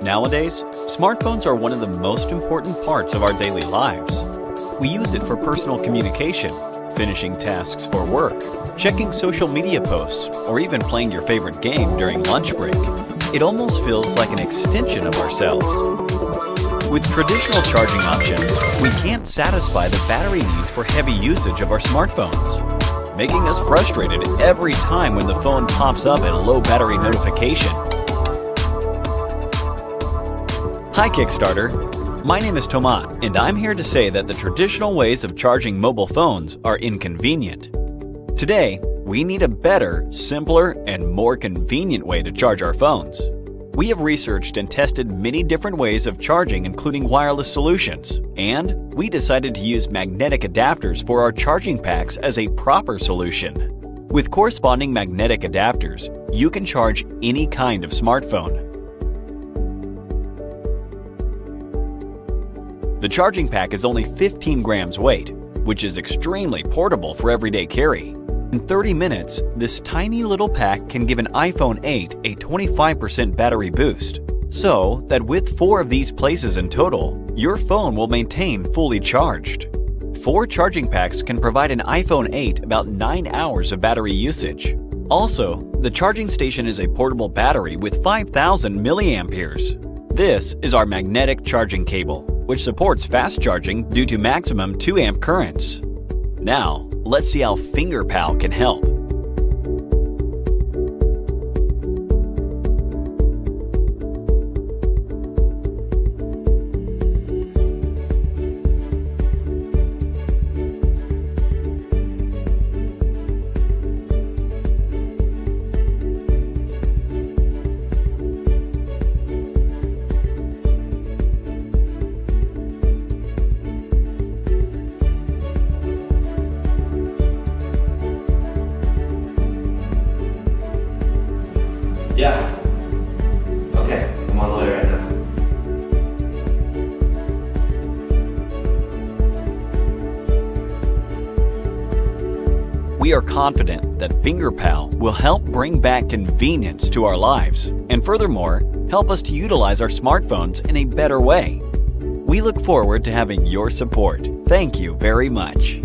Nowadays, smartphones are one of the most important parts of our daily lives. We use it for personal communication, finishing tasks for work, checking social media posts, or even playing your favorite game during lunch break. It almost feels like an extension of ourselves. With traditional charging options, we can't satisfy the battery needs for heavy usage of our smartphones, making us frustrated every time when the phone pops up a low battery notification. Hi Kickstarter, my name is Tomas, and I'm here to say that the traditional ways of charging mobile phones are inconvenient. Today, we need a better, simpler, and more convenient way to charge our phones. We have researched and tested many different ways of charging, including wireless solutions, and we decided to use magnetic adapters for our charging packs as a proper solution. With corresponding magnetic adapters, you can charge any kind of smartphone. The charging pack is only 15 grams weight, which is extremely portable for everyday carry. In 30 minutes, this tiny little pack can give an iPhone 8 a 25% battery boost, so that with 4 of these places in total, your phone will maintain fully charged. 4 charging packs can provide an iPhone 8 about 9 hours of battery usage. Also, the charging station is a portable battery with 5,000 milliamperes. This is our magnetic charging cable, which supports fast charging due to maximum 2 amp currents. Now, let's see how FingerPal can help. Yeah. Okay, I'm on the way right now. We are confident that FingerPal will help bring back convenience to our lives and furthermore, help us to utilize our smartphones in a better way. We look forward to having your support. Thank you very much.